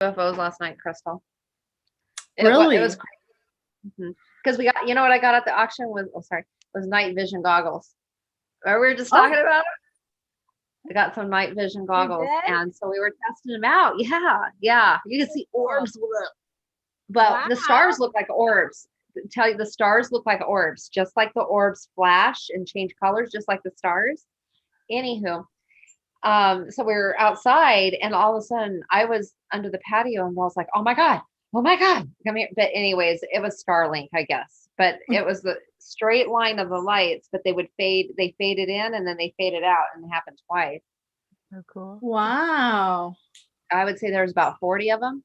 UFOs last night, Krystle. Really? It was crazy. Because we got, you know what I got at the auction was, was night vision goggles. Or we were just talking about it. I got some night vision goggles, and so we were testing them out. Yeah. You can see orbs, but the stars look like orbs. Tell you, the stars look like orbs, just like the orbs flash and change colors, just like the stars. Anywho, so we were outside, and all of a sudden I was under the patio, and I was like, oh my god, come here. But anyways, it was Starlink, I guess, but it was the straight line of the lights, but they faded in and then they faded out, and it happened twice. Oh, cool. Wow. I would say there's about 40 of them.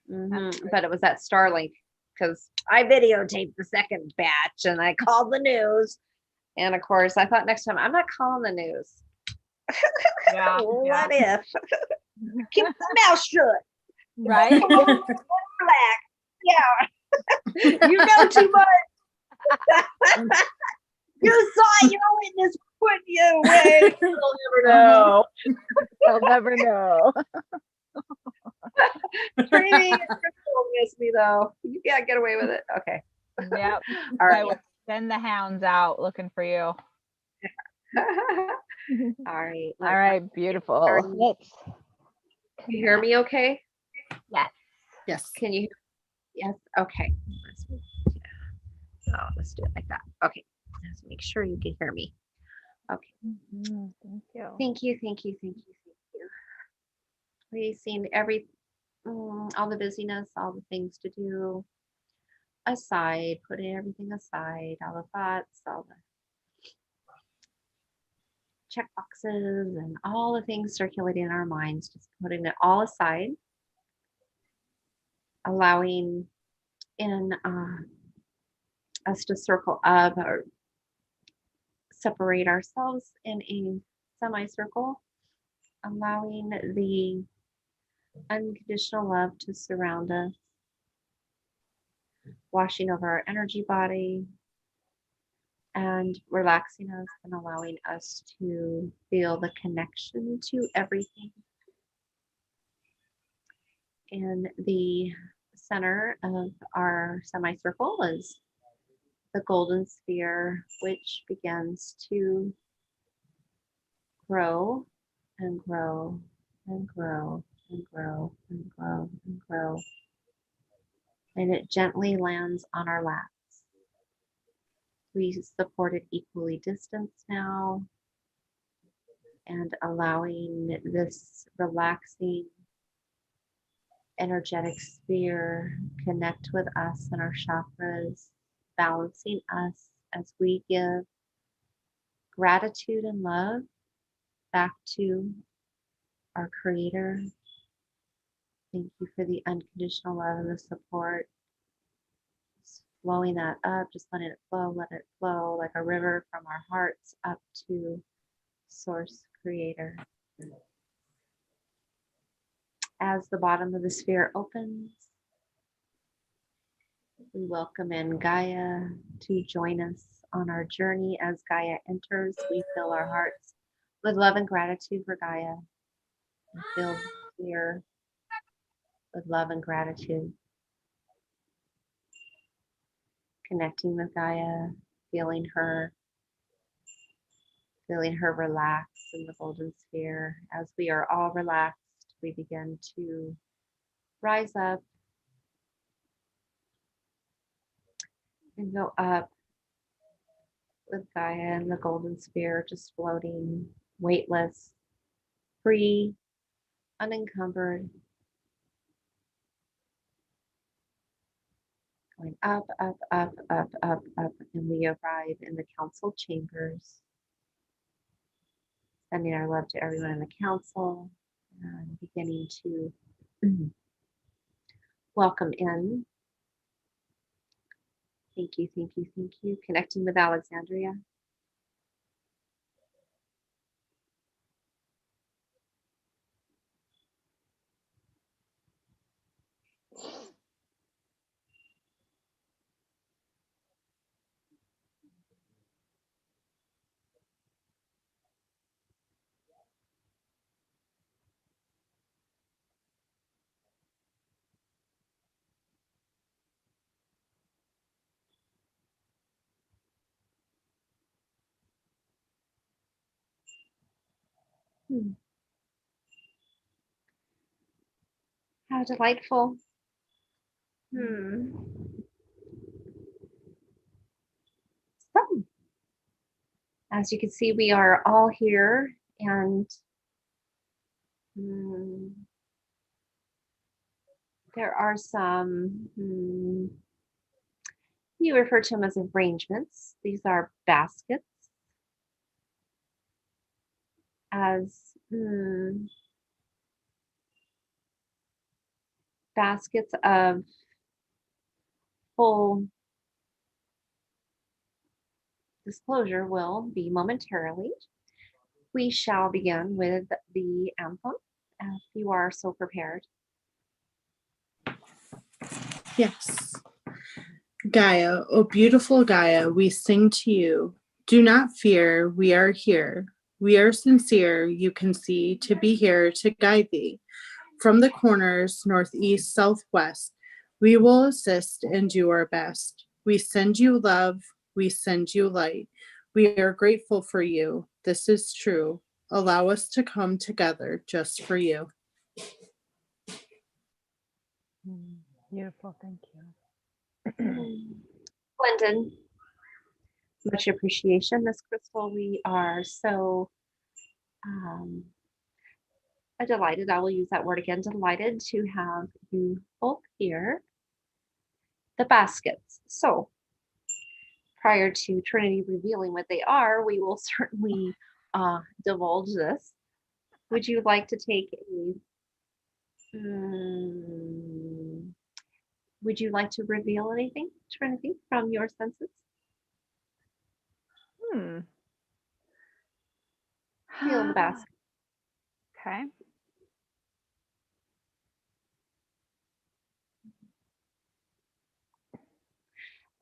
But it was that Starlink, because I videotaped the second batch and I called the news. And of course, I thought next time I'm not calling the news. Yeah. What if? Keep the mouth shut. Right? Relax. Yeah. You know too much. You saw your witness put you away. You'll never know. I'll never know. Training will miss me though. You can't get away with it. Okay. Yep. All right. I will send the hounds out looking for you. All right. All right. Beautiful. Let's. You hear me okay? Yes. Yes. Can you? Yes. Okay. Let's do it like that. Okay. Let's make sure you can hear me. Okay. Thank you. Thank you. We've seen all the busyness, all the things to do aside, putting everything aside, all the thoughts, all the check boxes and all the things circulating in our minds, just putting it all aside, allowing in us to circle up or separate ourselves in a semicircle, allowing the unconditional love to surround us, washing over our energy body and relaxing us and allowing us to feel the connection to everything. In the center of our semicircle is the golden sphere, which begins to grow and grow and grow and grow and grow and grow. And it gently lands on our laps. We support it equally distanced now, and allowing this relaxing energetic sphere connect with us and our chakras, balancing us as we give gratitude and love back to our Creator. Thank you for the unconditional love and the support. Just flowing that up, just letting it flow, let it flow like a river from our hearts up to Source Creator. As the bottom of the sphere opens, we welcome in Gaia to join us on our journey. As Gaia enters, we fill our hearts with love and gratitude for Gaia. We fill here with love and gratitude. Connecting with Gaia, feeling her relax in the golden sphere. As we are all relaxed, we begin to rise up and go up with Gaia in the golden sphere, just floating, weightless, free, unencumbered. Going up, up, up, up, up, up, and we arrive in the council chambers. Sending our love to everyone in the council and beginning to welcome in. Thank you, thank you, thank you. Connecting with Alexandria. Hmm. How delightful. Hmm. So, as you can see, we are all here, and there are some, you refer to them as arrangements. These are baskets, as baskets of full disclosure will be momentarily. We shall begin with the anthem, if you are so prepared. Yes. Gaia, O beautiful Gaia, we sing to you. Do not fear, we are here. We are sincere, you can see, to be here to guide thee. From the corners, northeast, southwest, we will assist and do our best. We send you love, we send you light. We are grateful for you. This is true. Allow us to come together just for you. Beautiful, thank you. Glendon, much appreciation, Miss Krystle. We are so delighted, I will use that word again, delighted to have you both here. The baskets. So prior to Trinity revealing what they are, we will certainly divulge this. Would you like to take a, would you like to reveal anything, Trinity, from your senses? Feel the basket. Okay.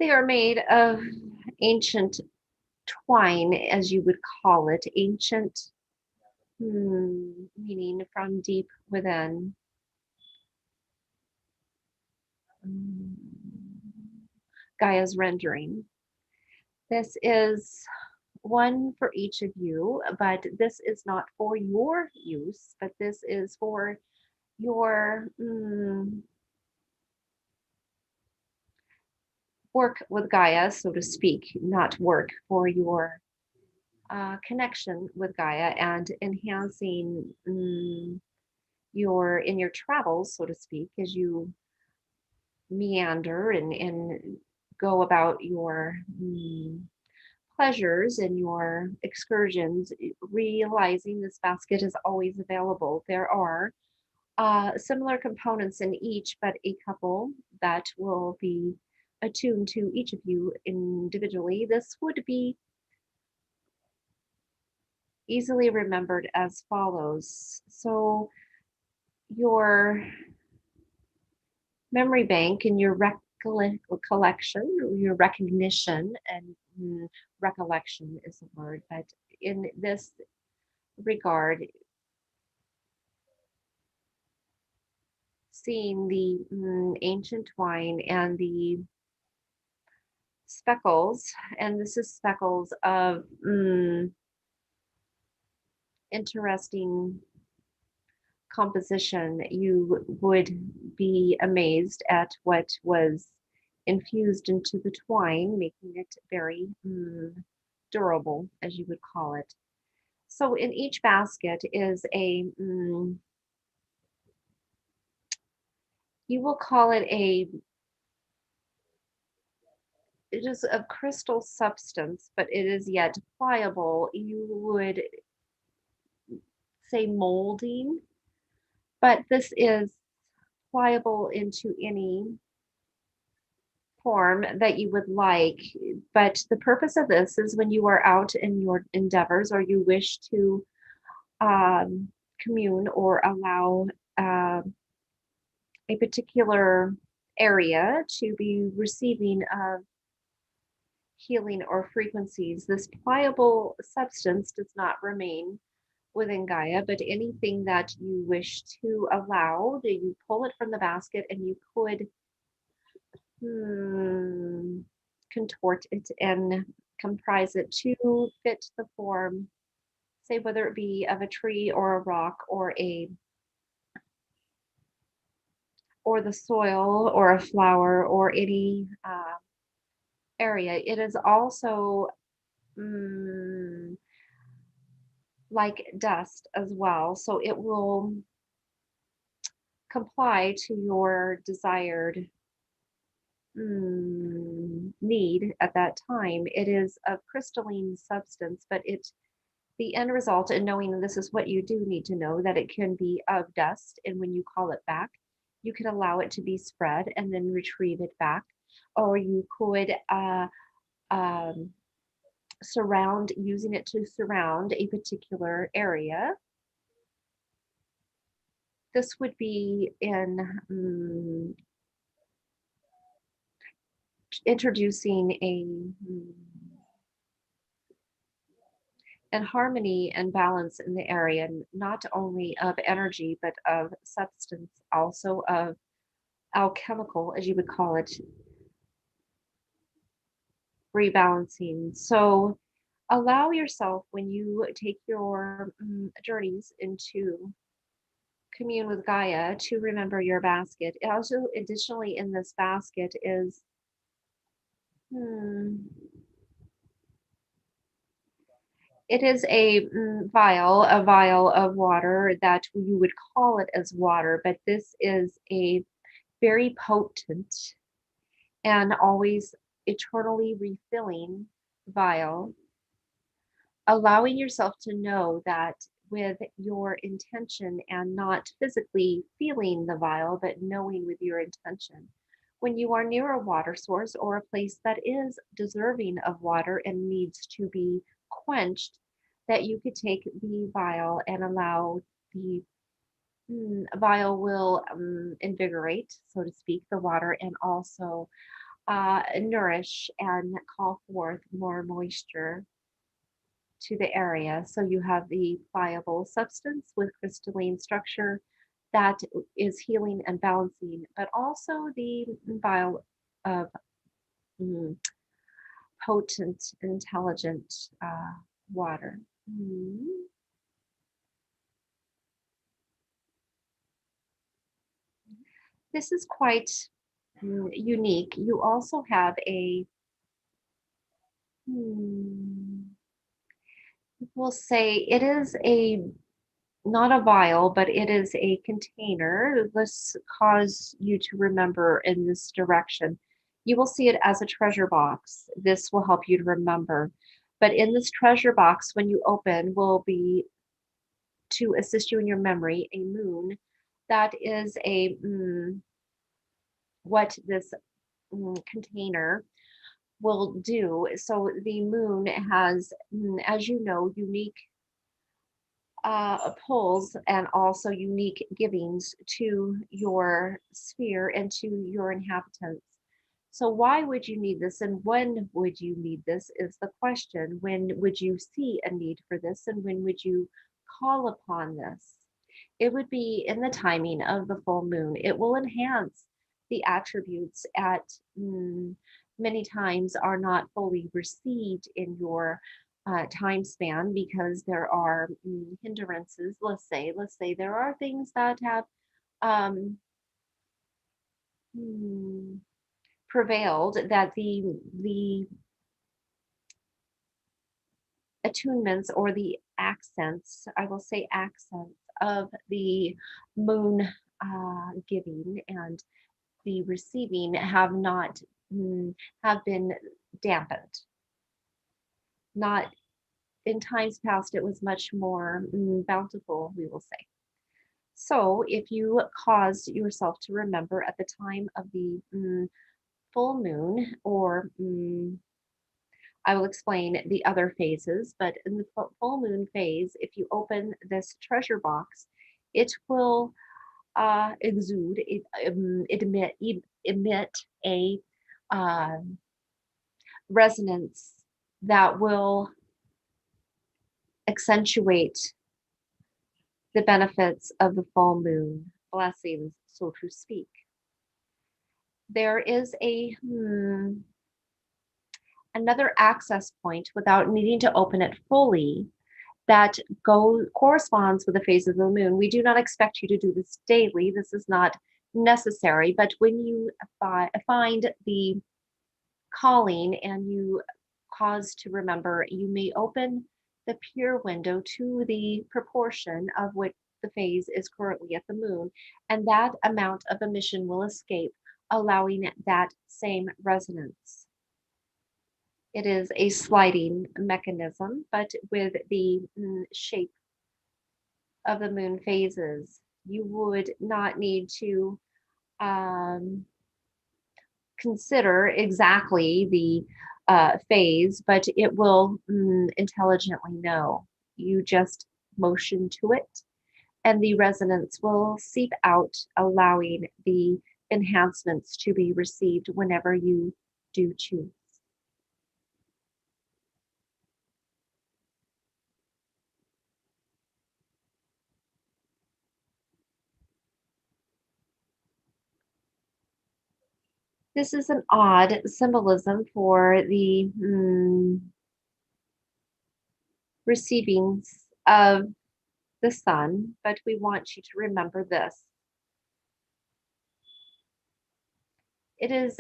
They are made of ancient twine, as you would call it, ancient, meaning from deep within. Gaia's rendering. This is one for each of you, but this is not for your use, but this is for your work with Gaia, so to speak, not work, for your connection with Gaia and enhancing in your travels, so to speak, as you meander and go about your pleasures and your excursions, realizing this basket is always available. There are similar components in each, but a couple that will be attuned to each of you individually. This would be easily remembered as follows. So your memory bank and your recollection, your recognition, and recollection is the word, but in this regard, seeing the ancient twine and the speckles, and this is speckles of interesting composition, you would be amazed at what was infused into the twine, making it very durable, as you would call it. So in each basket is a, you will call it a, it is a crystal substance, but it is yet pliable. You would say molding, but this is pliable into any form that you would like. But the purpose of this is when you are out in your endeavors or you wish to commune or allow a particular area to be receiving of healing or frequencies. This pliable substance does not remain within Gaia, but anything that you wish to allow, you pull it from the basket and you could contort it and comprise it to fit the form say whether it be of a tree or a rock or the soil or a flower or any area. It is also like dust as well. So it will comply to your desired need at that time. It is a crystalline substance, but the end result in knowing this is what you do need to know, that it can be of dust, and when you call it back, you can allow it to be spread and then retrieve it back, or you could using it to surround a particular area. This would be in introducing and harmony and balance in the area, not only of energy, but of substance, also of alchemical, as you would call it, rebalancing. So allow yourself, when you take your journeys into commune with Gaia, to remember your basket. It also, additionally, in this basket is it is a vial of water that you would call it as water, but this is a very potent and always eternally refilling vial, allowing yourself to know that with your intention and not physically feeling the vial, but knowing with your intention. When you are near a water source or a place that is deserving of water and needs to be quenched, that you could take the vial and allow the vial will invigorate, so to speak, the water, and also nourish and call forth more moisture to the area. So you have the pliable substance with crystalline structure that is healing and balancing, but also the vial of potent, intelligent water. This is quite unique. You also have a we'll say it is not a vial, but it is a container. This cause you to remember in this direction. You will see it as a treasure box. This will help you to remember. But in this treasure box, when you open, will be to assist you in your memory, a moon that is what this container will do. So the moon has, as you know, unique pulls and also unique givings to your sphere and to your inhabitants. So why would you need this, and when would you need this is the question. When would you see a need for this, and when would you call upon this? It would be in the timing of the full moon. It will enhance the attributes at many times are not fully received in your time span, because there are hindrances. Let's say there are things that have prevailed, that the attunements or the accents, I will say accents of the moon giving and the receiving have not have been dampened. Not in times past, it was much more bountiful, we will say. So if you caused yourself to remember at the time of the full moon, or I will explain the other phases, but in the full moon phase, if you open this treasure box, it will exude, emit a resonance that will accentuate the benefits of the full moon blessings, so to speak. There is another access point without needing to open it fully, that corresponds with the phase of the moon. We do not expect you to do this daily. This is not necessary, but when you find the calling and you cause to remember, you may open the pure window to the proportion of what the phase is currently at the moon, and that amount of emission will escape, allowing that same resonance. It is a sliding mechanism, but with the shape of the moon phases, you would not need to consider exactly the phase, but it will intelligently know. You just motion to it, and the resonance will seep out, allowing the enhancements to be received whenever you do choose. This is an odd symbolism for the receivings of the sun, but we want you to remember this. It is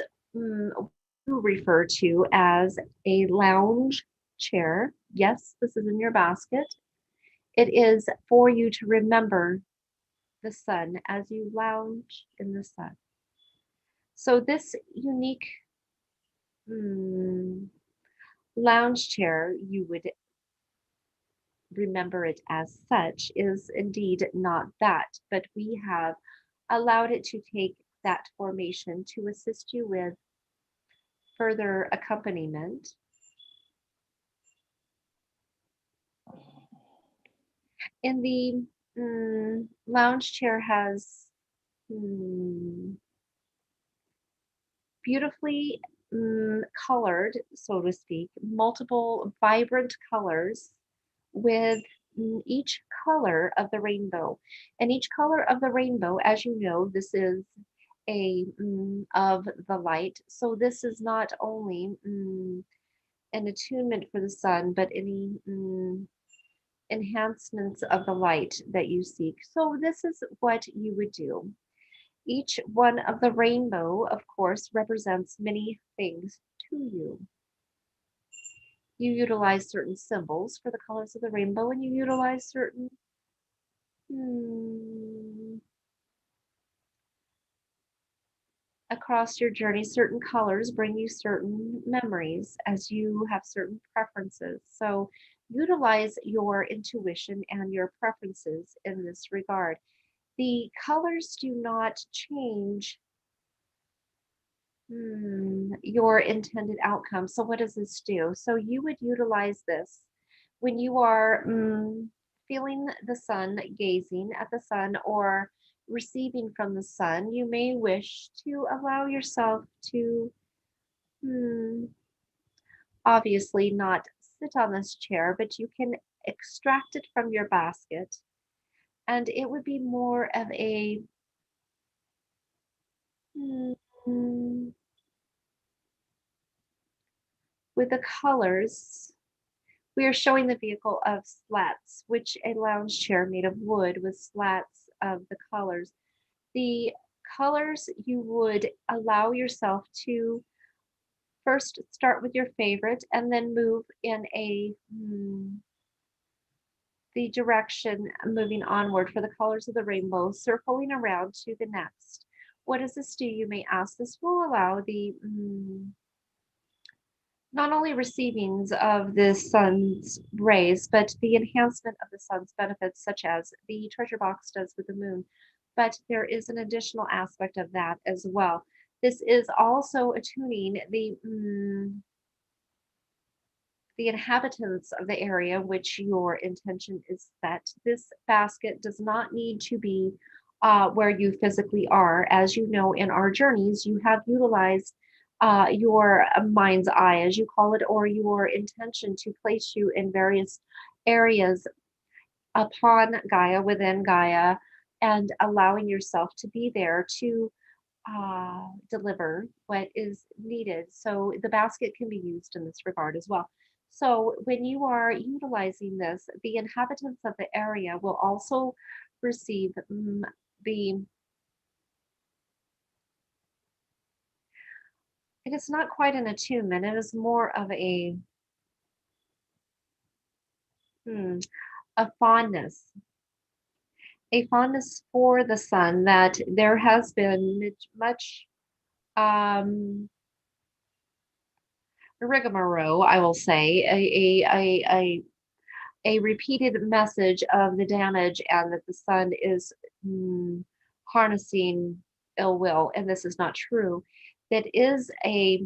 referred to as a lounge chair. Yes, this is in your basket. It is for you to remember the sun as you lounge in the sun. So this unique lounge chair, you would remember it as such, is indeed not that, but we have allowed it to take that formation to assist you with further accompaniment. In the lounge chair has beautifully colored, so to speak, multiple vibrant colors with each color of the rainbow. And each color of the rainbow, as you know, this is a of the light. So this is not only an attunement for the sun, but any enhancements of the light that you seek. So this is what you would do. Each one of the rainbow, of course, represents many things to you. You utilize certain symbols for the colors of the rainbow, and you utilize certain across your journey, certain colors bring you certain memories as you have certain preferences. So utilize your intuition and your preferences in this regard. The colors do not change your intended outcome. So what does this do? So you would utilize this when you are feeling the sun, gazing at the sun, or receiving from the sun. You may wish to allow yourself to obviously not sit on this chair, but you can extract it from your basket, and it would be more of a with the colors. We are showing the vehicle of slats, which a lounge chair made of wood with slats of the colors. The colors you would allow yourself to first start with your favorite and then move in the direction moving onward for the colors of the rainbow, circling around to the next. What does this do, you may ask? This will allow the not only receivings of the sun's rays, but the enhancement of the sun's benefits, such as the treasure box does with the moon. But there is an additional aspect of that as well. This is also attuning the inhabitants of the area which your intention is set. This basket does not need to be where you physically are. As you know, in our journeys, you have utilized your mind's eye, as you call it, or your intention to place you in various areas upon Gaia, within Gaia, and allowing yourself to be there to deliver what is needed. So the basket can be used in this regard as well. So when you are utilizing this, the inhabitants of the area will also receive the, it is not quite an attunement, it is more of a fondness, for the sun, that there has been much rigmarole, I will say, a repeated message of the damage, and that the sun is harnessing ill will, and this is not true. That is a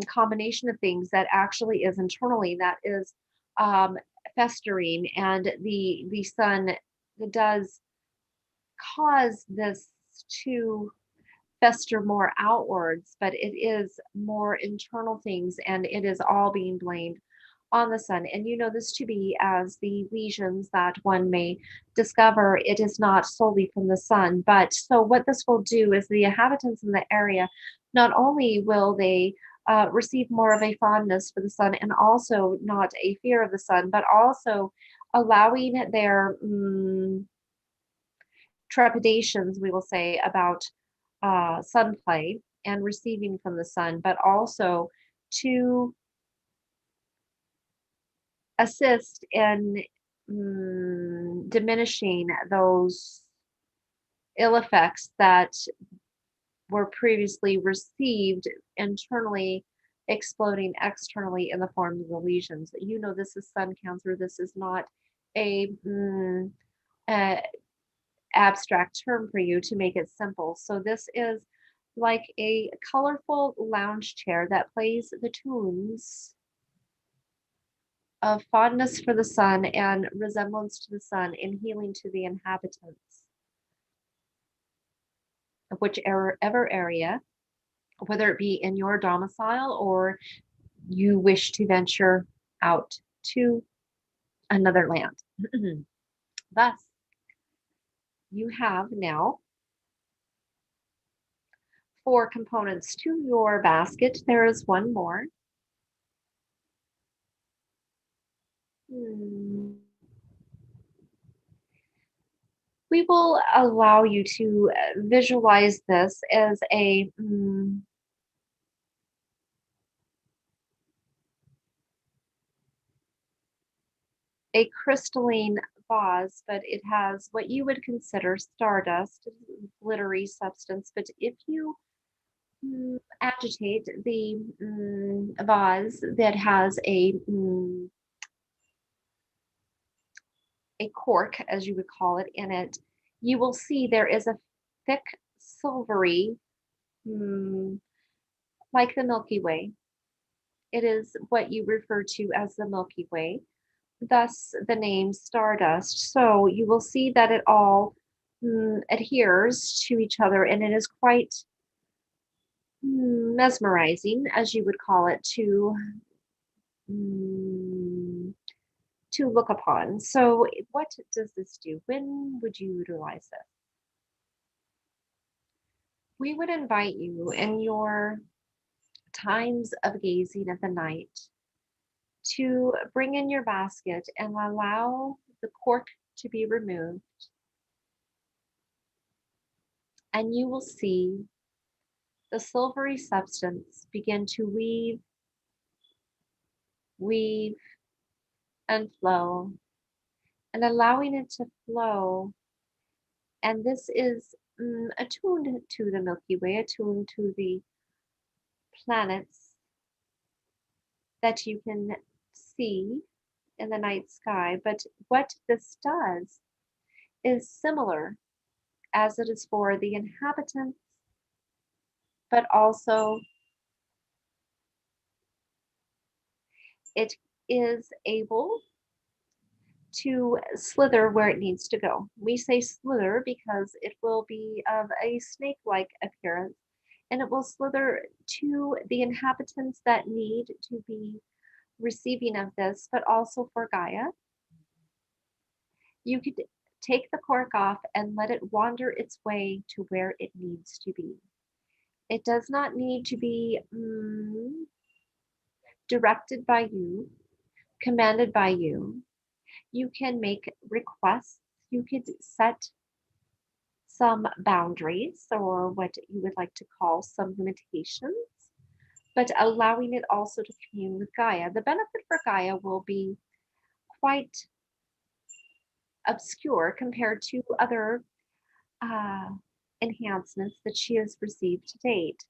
combination of things that actually is internally, that is festering, and the sun does cause this to fester more outwards, but it is more internal things, and it is all being blamed on the sun. And you know this to be as the lesions that one may discover, it is not solely from the sun. But so what this will do is the inhabitants in the area, not only will they receive more of a fondness for the sun, and also not a fear of the sun, but also allowing their trepidations, we will say, about sun play and receiving from the sun, but also to assist in diminishing those ill effects that were previously received internally, exploding externally in the form of the lesions. You know, this is sun cancer. This is not a abstract term for you, to make it simple. So this is like a colorful lounge chair that plays the tunes of fondness for the sun and resemblance to the sun, and healing to the inhabitants of whichever area, whether it be in your domicile or you wish to venture out to another land. Thus, you have now 4 components to your basket. There is one more. We will allow you to visualize this as a crystalline vase, but it has what you would consider stardust, glittery substance. But if you agitate the vase that has a cork, as you would call it, in it, you will see there is a thick silvery, like the Milky Way. It is what you refer to as the Milky Way, thus the name stardust. So you will see that it all adheres to each other, and it is quite mesmerizing, as you would call it, to look upon. So what does this do? When would you utilize this? We would invite you in your times of gazing at the night to bring in your basket and allow the cork to be removed. And you will see the silvery substance begin to weave, and flow, and allowing it to flow. And this is attuned to the Milky Way, attuned to the planets that you can see in the night sky. But what this does is similar as it is for the inhabitants, but also it is able to slither where it needs to go. We say slither because it will be of a snake-like appearance, and it will slither to the inhabitants that need to be receiving of this, but also for Gaia. You could take the cork off and let it wander its way to where it needs to be. It does not need to be directed by you, commanded by you. You can make requests. You could set some boundaries or what you would like to call some limitations, but allowing it also to commune with Gaia. The benefit for Gaia will be quite obscure compared to other enhancements that she has received to date.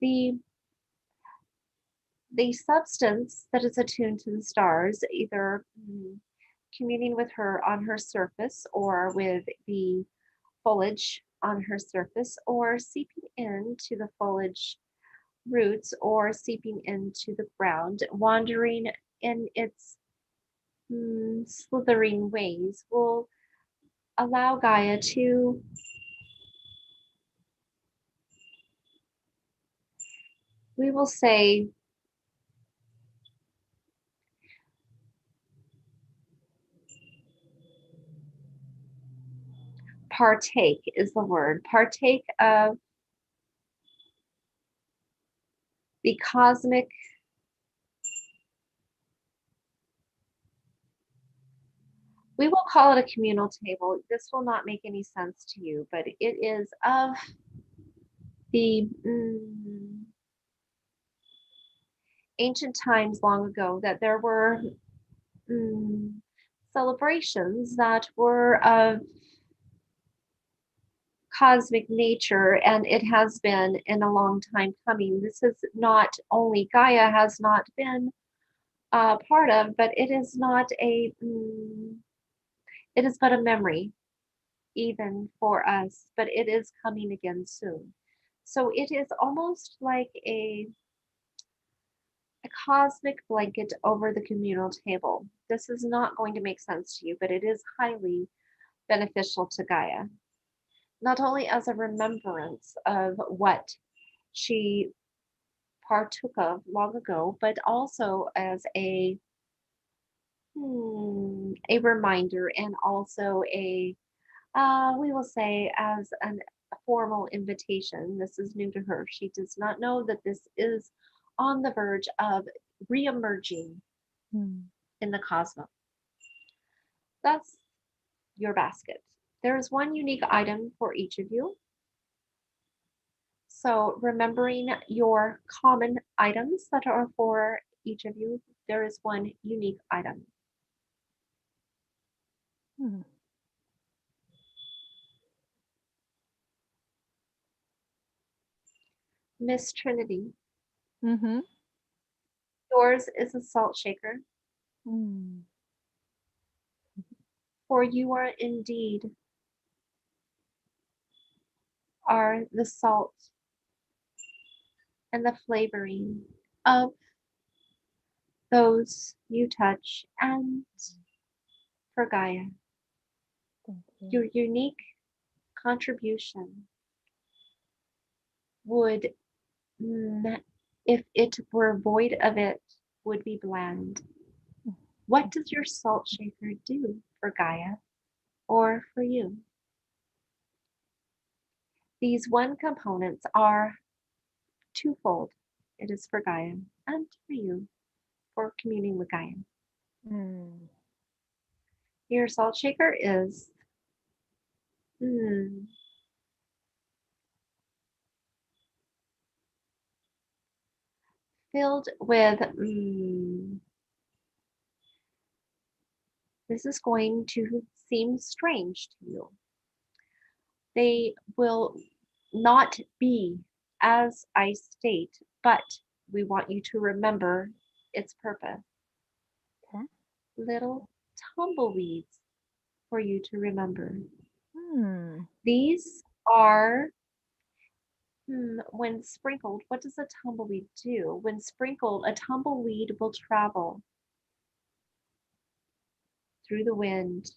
The substance that is attuned to the stars, either communing with her on her surface or with the foliage on her surface, or seeping into the foliage roots or seeping into the ground, wandering in its slithering ways, will allow Gaia to we will say partake is the word. Partake of the cosmic we will call it a communal table. This will not make any sense to you, but it is of the ancient times long ago that there were celebrations that were of cosmic nature, and it has been in a long time coming. This is not only Gaia has not been part of, but it is not a it is but a memory even for us, but it is coming again soon. So it is almost like a cosmic blanket over the communal table. This is not going to make sense to you, but it is highly beneficial to Gaia, not only as a remembrance of what she partook of long ago, but also as a reminder, and also a we will say as a formal invitation. This is new to her. She does not know that this is on the verge of re-emerging in the cosmos. That's your basket. There is one unique item for each of you. So remembering your common items that are for each of you, there is one unique item. Miss Trinity, yours is a salt shaker. For you are indeed are the salt and the flavoring of those you touch, and for Gaia, your unique contribution would, if it were void of it, would be bland. What does your salt shaker do for Gaia or for you? These one components are twofold. It is for Gaia and for you for communing with Gaia. Your salt shaker is filled with this is going to seem strange to you. They will not be as I state, but we want you to remember its purpose. Okay. Little tumbleweeds for you to remember. These are, when sprinkled, what does a tumbleweed do? When sprinkled, a tumbleweed will travel through the wind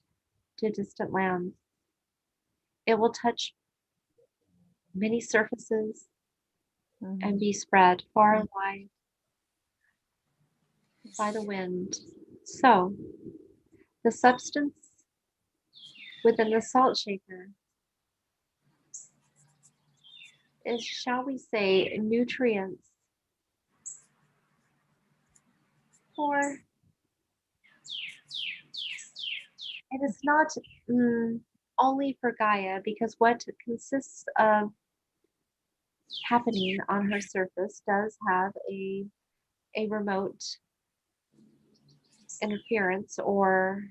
to distant lands. It will touch many surfaces and be spread far and wide by the wind. So, the substance within the salt shaker is, shall we say, nutrients for it is not only for Gaia, because what consists of happening on her surface does have a remote interference or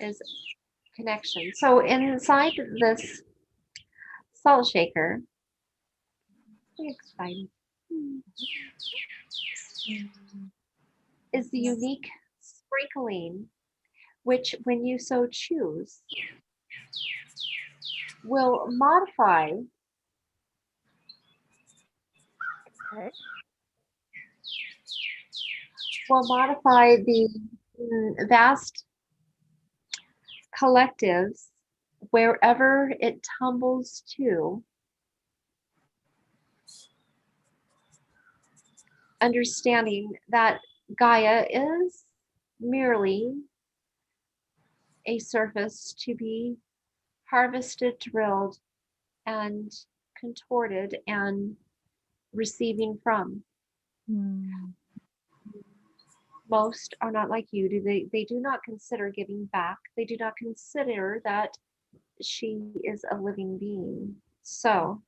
is connection. So inside this salt shaker, very exciting, is the unique sprinkling, which when you so choose, will modify Okay. the vast collectives wherever it tumbles to, understanding that Gaia is merely a surface to be harvested, drilled, and contorted and receiving from. Most are not like you. They do not consider giving back. They do not consider that she is a living being. So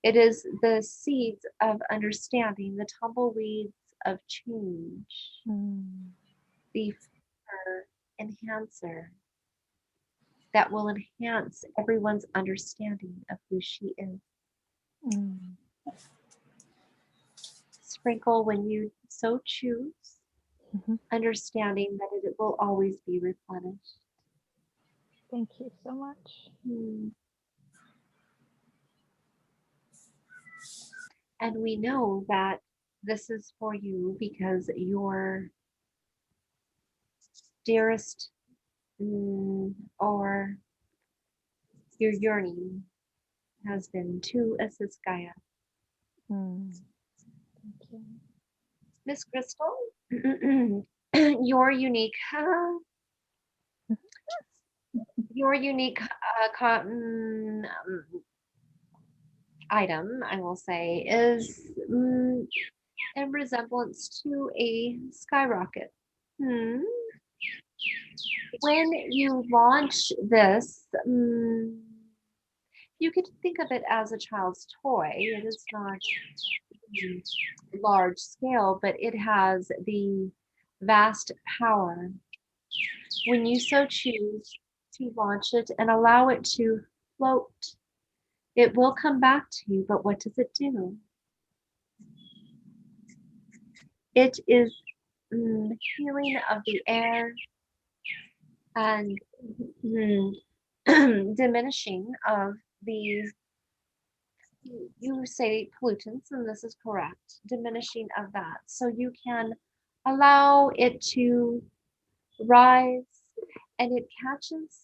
it is the seeds of understanding, the tumbleweeds of change, the enhancer that will enhance everyone's understanding of who she is. Sprinkle when you so choose, understanding that it will always be replenished. Thank you so much. And we know that this is for you because your dearest or your yearning has been to assist Gaia. Thank you. Miss Krystle, your unique item, I will say, is in resemblance to a skyrocket. When you launch this, you could think of it as a child's toy. It is not large scale, but it has the vast power. When you so choose to launch it and allow it to float, it will come back to you, but what does it do? It is healing of the air and diminishing of the, you say pollutants, and this is correct, diminishing of that. So you can allow it to rise and it catches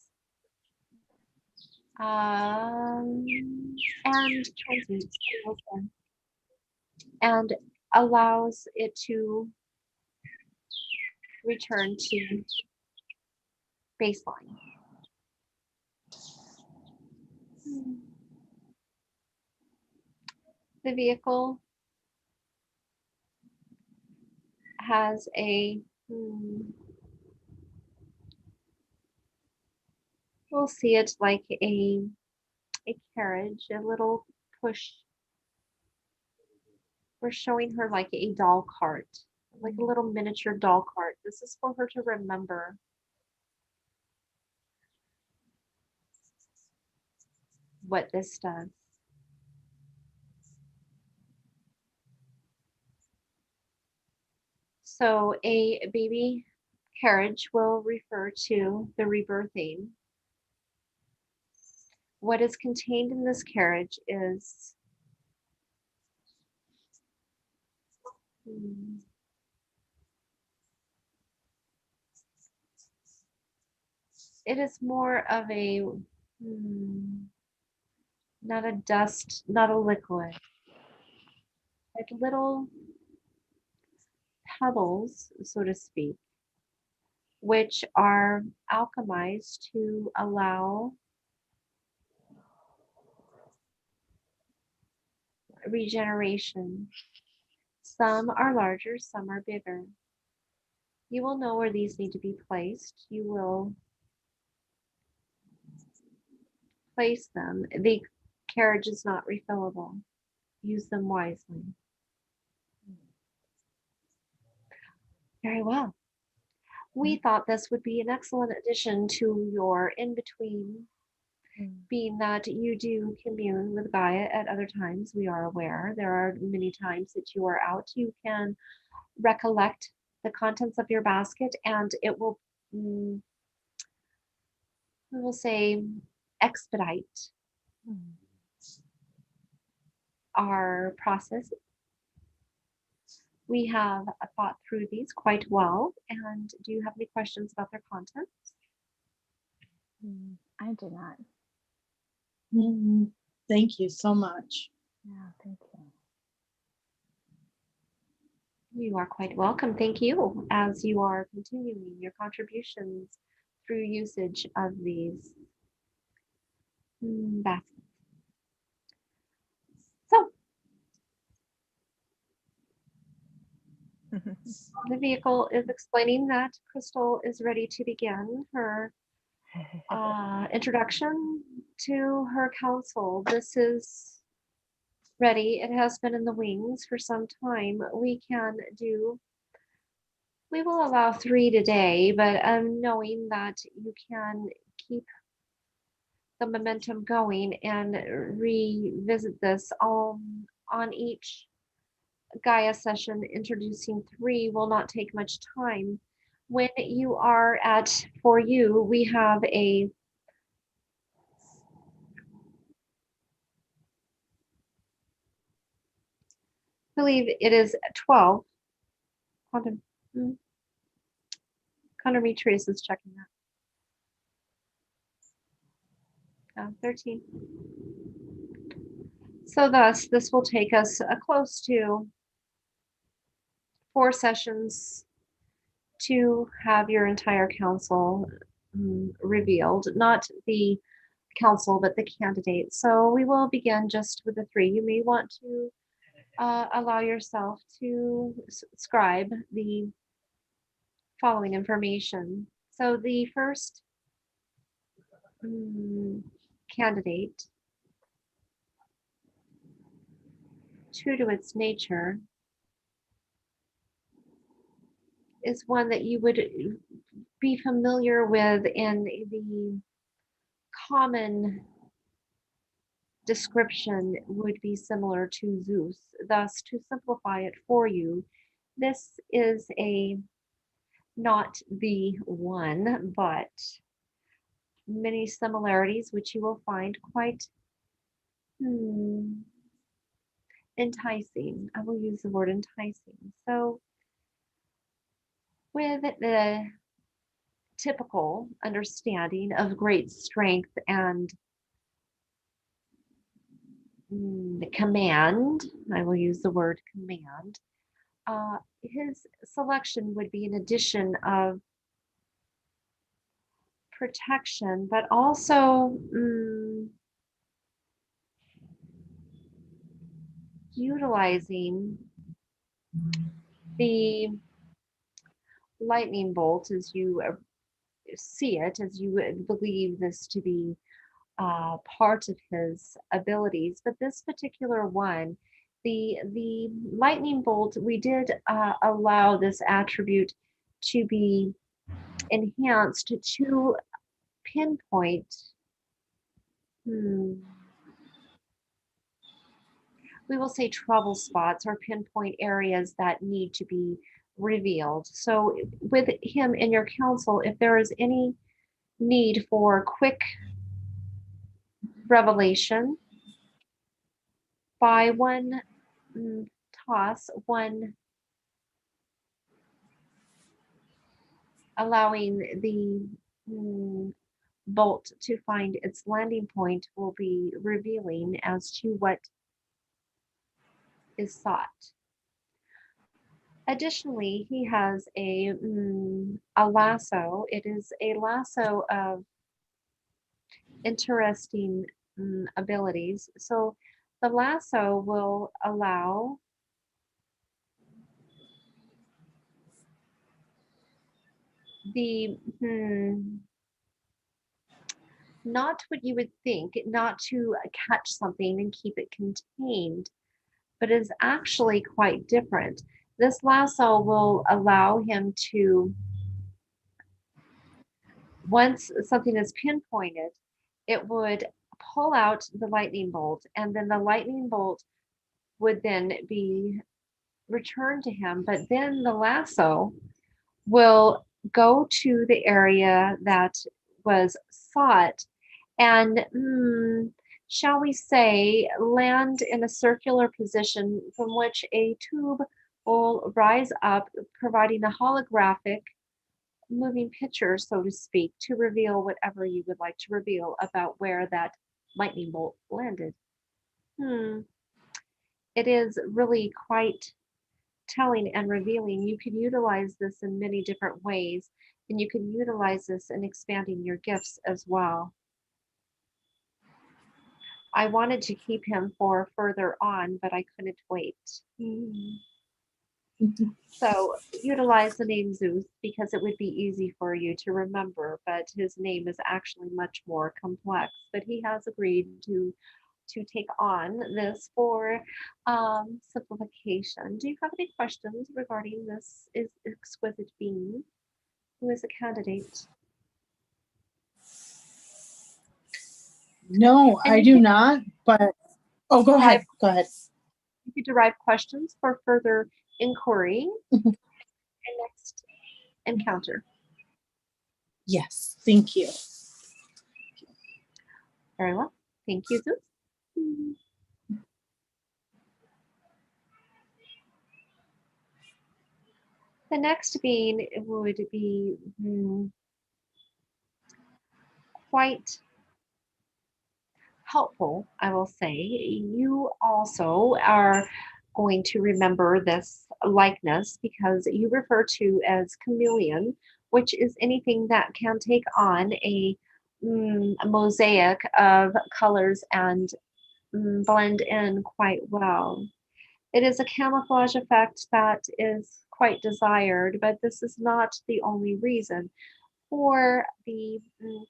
and transmutes and allows it to return to baseline. The vehicle has a, we'll see it like a carriage, a little push. We're showing her like a doll cart, like a little miniature doll cart. This is for her to remember what this does. So a baby carriage will refer to the rebirthing. What is contained in this carriage is it is more of a not a dust, not a liquid, like little pebbles, so to speak, which are alchemized to allow regeneration. Some are larger, some are bigger. You will know where these need to be placed. You will place them. The carriage is not refillable. Use them wisely. Very well. We thought this would be an excellent addition to your in-between, being that you do commune with Gaia at other times. We are aware there are many times that you are out. You can recollect the contents of your basket, and it will, we will say, expedite our process. We have thought through these quite well. And do you have any questions about their contents? I do not. Thank you so much. Yeah, thank you. You are quite welcome. Thank you, as you are continuing your contributions through usage of these baskets. So, the vehicle is explaining that Krystle is ready to begin her introduction to her council. This is ready. It has been in the wings for some time. We will allow 3 today, but knowing that you can keep the momentum going and revisit this on each Gaia session. Introducing 3 will not take much time. When you are at, for you, we have a I believe it is 12. Condometrius is checking that. 13. So thus, this will take us close to 4 sessions to have your entire council revealed, not the council, but the candidate. So we will begin just with the 3. You may want to allow yourself to scribe the following information. So the first candidate, true to its nature, is one that you would be familiar with in the common description would be similar to Zeus. Thus, to simplify it for you, this is not the one, but many similarities, which you will find quite enticing. I will use the word enticing. So with the typical understanding of great strength and command, I will use the word command, his selection would be an addition of protection, but also utilizing the lightning bolt as you see it, as you believe this to be part of his abilities. But this particular one, the lightning bolt, we did allow this attribute to be enhanced to pinpoint we will say trouble spots or pinpoint areas that need to be revealed. So with him in your council, if there is any need for quick revelation by one toss, one allowing the bolt to find its landing point will be revealing as to what is sought. Additionally, he has a lasso. It is a lasso of interesting abilities. So the lasso will allow the not what you would think, not to catch something and keep it contained, but is actually quite different. This lasso will allow him to, once something is pinpointed, it would pull out the lightning bolt, and then the lightning bolt would then be returned to him. But then the lasso will go to the area that was sought and, shall we say, land in a circular position from which a tube will rise up, providing a holographic moving picture, so to speak, to reveal whatever you would like to reveal about where that lightning bolt landed. It is really quite telling and revealing. You can utilize this in many different ways, and you can utilize this in expanding your gifts as well. I wanted to keep him for further on, but I couldn't wait. So utilize the name Zeus because it would be easy for you to remember, but his name is actually much more complex. But he has agreed to take on this for simplification. Do you have any questions regarding this exquisite being who is a candidate? No, I do not, but oh, go ahead. Go ahead. You could derive questions for further inquiry and next encounter. Yes, thank you. Very well. Thank you, Zeus. The next being would be quite helpful, I will say. You also are going to remember this likeness because you refer to as chameleon, which is anything that can take on a mosaic of colors and blend in quite well. It is a camouflage effect that is quite desired, but this is not the only reason for the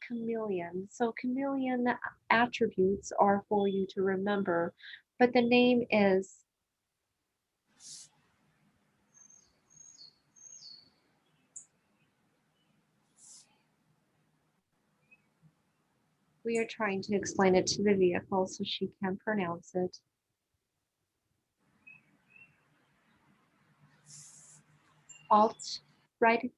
chameleon. So chameleon attributes are for you to remember, but the name is we are trying to explain it to the vehicle so she can pronounce it. Alt-right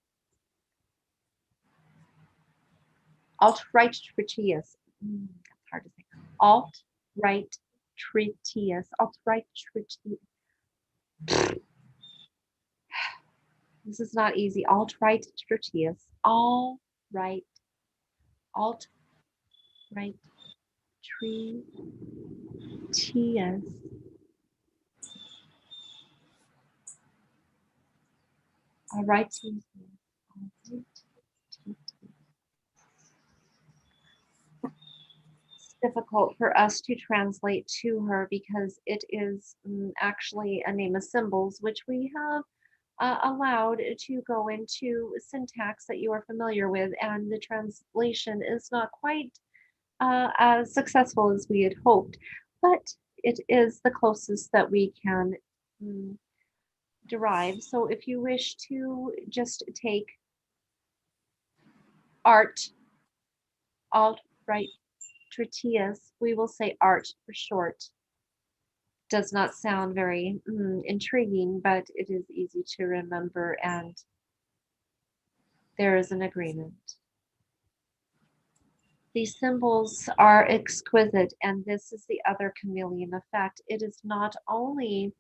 tritius. That's hard to say. Alt-right tritius. Alt-right tritius. This is not easy. Alt-right tritius. Alt-right tritius. All right. It's difficult for us to translate to her because it is actually a name of symbols, which we have allowed to go into syntax that you are familiar with, and the translation is not quite as successful as we had hoped, but it is the closest that we can derive. So if you wish to just take art, alt-right tritius, we will say art for short. Does not sound very intriguing, but it is easy to remember, and there is an agreement. These symbols are exquisite, and this is the other chameleon effect. It is not only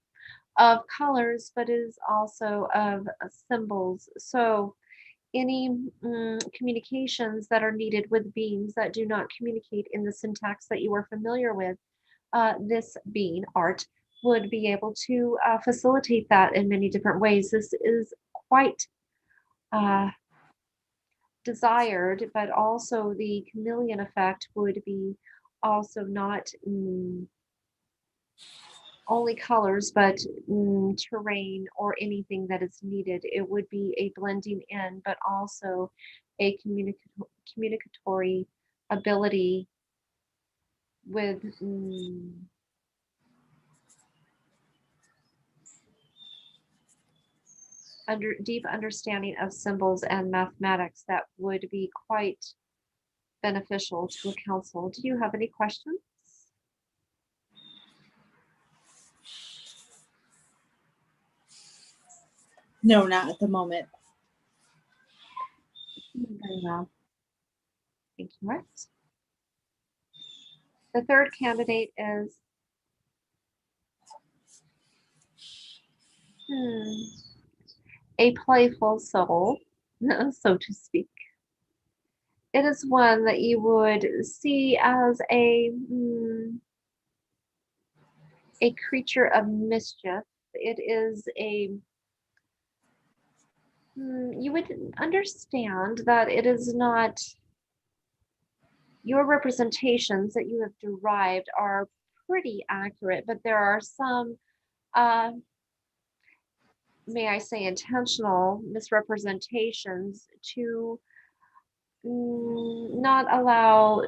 of colors, but it is also of symbols. So any communications that are needed with beings that do not communicate in the syntax that you are familiar with, this being art would be able to facilitate that in many different ways. This is quite desired, but also the chameleon effect would be also not only colors, but terrain or anything that is needed. It would be a blending in, but also a communicatory ability with deep understanding of symbols and mathematics that would be quite beneficial to a council. Do you have any questions? No, not at the moment. Very well. Thank you, Rex. The third candidate is a playful soul, so to speak. It is one that you would see as a creature of mischief. It is you would understand that it is not your representations that you have derived are pretty accurate, but there are some, may I say, intentional misrepresentations to not allow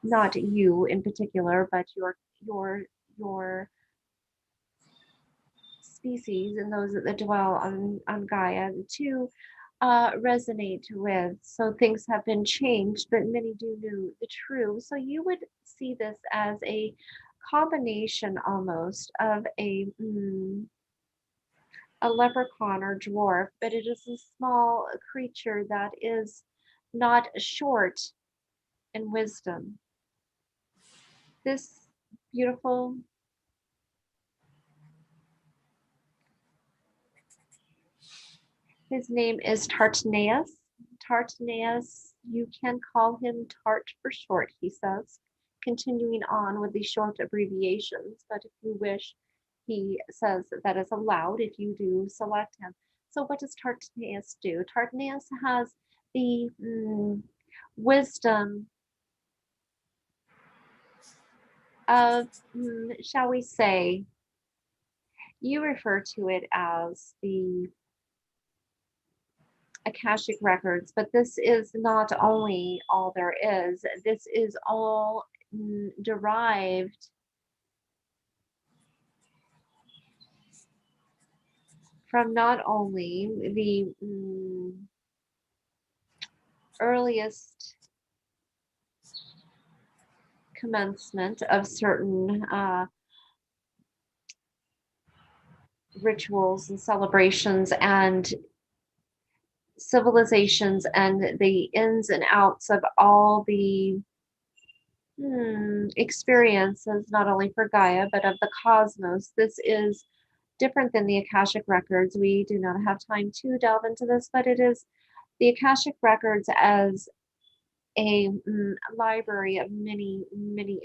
not you in particular, but your species and those that dwell on Gaia to resonate with. So things have been changed, but many do know the true. So you would see this as a combination almost of a leprechaun or dwarf, but it is a small creature that is not short in wisdom. This beautiful his name is Tartaneus. Tartaneus, you can call him Tart for short, he says, continuing on with the short abbreviations, but if you wish, he says that is allowed if you do select him. So what does Tartaneus do? Tartaneus has the wisdom of, shall we say, you refer to it as the Akashic records, but this is not only all there is. This is all derived from not only the earliest commencement of certain rituals and celebrations and civilizations and the ins and outs of all the experiences, not only for Gaia, but of the cosmos. This is different than the Akashic records. We do not have time to delve into this, but it is the Akashic records as a library of many, many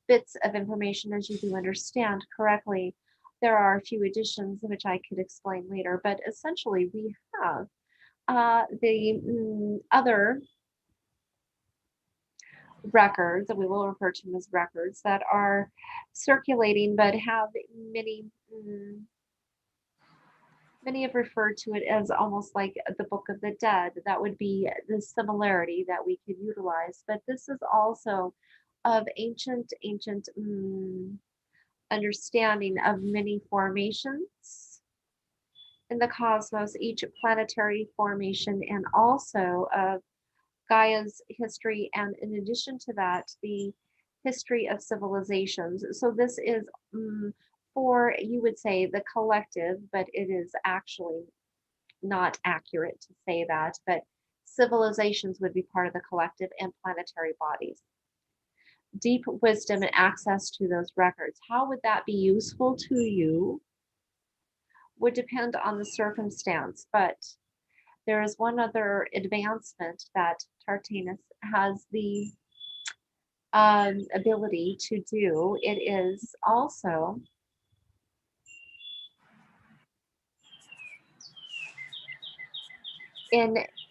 bits of information, as you do understand correctly. There are a few additions which I could explain later, but essentially we have the other records that we will refer to them as records that are circulating but have many have referred to it as almost like the Book of the Dead. That would be the similarity that we could utilize, but this is also of ancient understanding of many formations in the cosmos, each planetary formation, and also of Gaia's history, and in addition to that, the history of civilizations. So this is for, you would say, the collective, but it is actually not accurate to say that, but civilizations would be part of the collective and planetary bodies. Deep wisdom and access to those records. How would that be useful to you? Would depend on the circumstance, but there is one other advancement that Tartaneus has the ability to do. It is also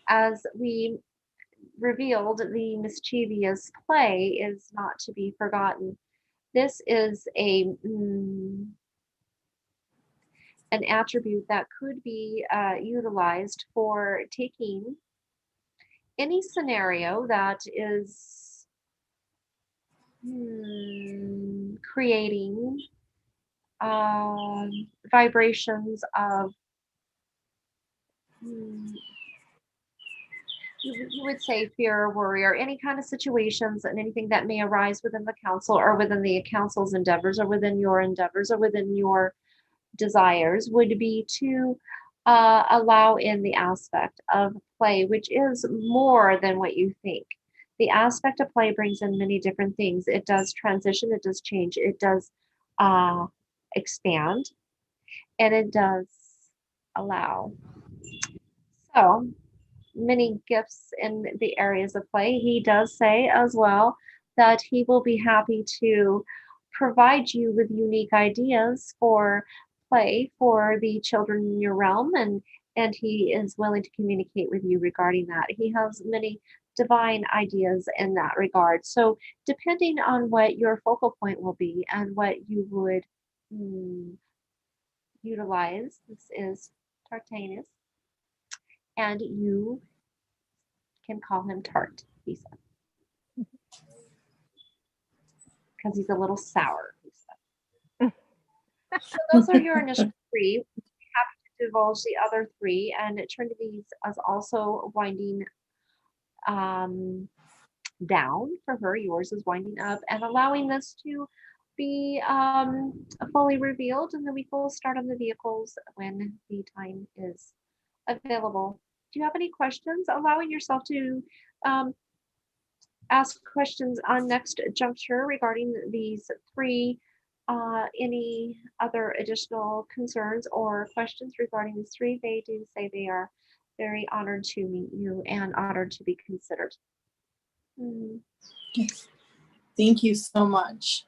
as we revealed, the mischievous play is not to be forgotten. This is an attribute that could be utilized for taking any scenario that is creating vibrations of you would say fear or worry or any kind of situations and anything that may arise within the council or within the council's endeavors or within your desires would be to allow in the aspect of play, which is more than what you think. The aspect of play brings in many different things. It does transition, it does change, it does expand, and it does allow. So many gifts in the areas of play. He does say as well that he will be happy to provide you with unique ideas for play for the children in your realm, and he is willing to communicate with you regarding that. He has many divine ideas in that regard. So depending on what your focal point will be and what you would utilize, this is Tartanus, and you can call him Tart, he said, because he's a little sour, he said. So those are your initial three. We have to divulge the other three, and Trinity's is also winding down for her. Yours is winding up and allowing this to be fully revealed, and then we will start on the vehicles when the time is available. Do you have any questions? Allowing yourself to ask questions on next juncture regarding these three. Any other additional concerns or questions regarding these three? They do say they are very honored to meet you and honored to be considered. Yes. Thank you so much.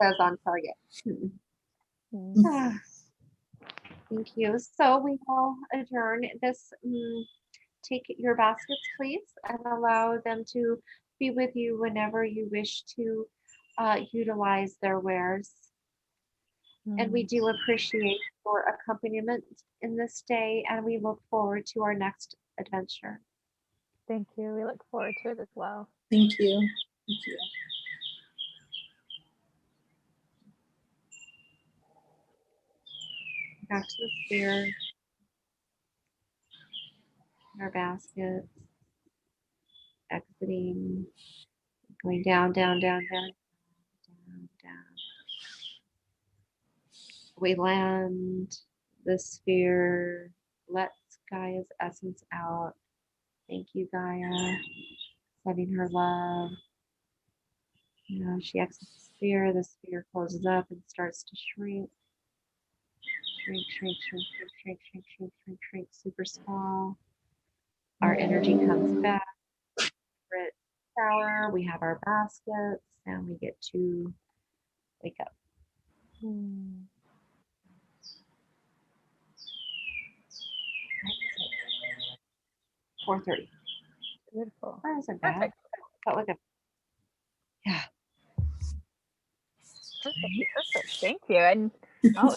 Says on target. Thank you. So we will adjourn this. Take your baskets, please, and allow them to be with you whenever you wish to utilize their wares. And we do appreciate your accompaniment in this day, and we look forward to our next adventure. Thank you. We look forward to it as well. Thank you. Thank you. Back to the sphere. Our baskets. Exiting. Going down, down, down, down, down, down. We land the sphere. Let's Gaia's essence out. Thank you, Gaia. Sending her love. You know, she exits the sphere closes up and starts to shrink. Shrink, shrink, shrink, shrink, shrink, shrink, shrink, shrink, shrink, super small. Our energy comes back. Shower, we have our baskets, and we get to wake up. 4:30. Beautiful. That isn't bad. Perfect. Felt like yeah. Perfect. Thank you. And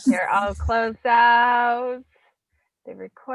here I'll close out the recording.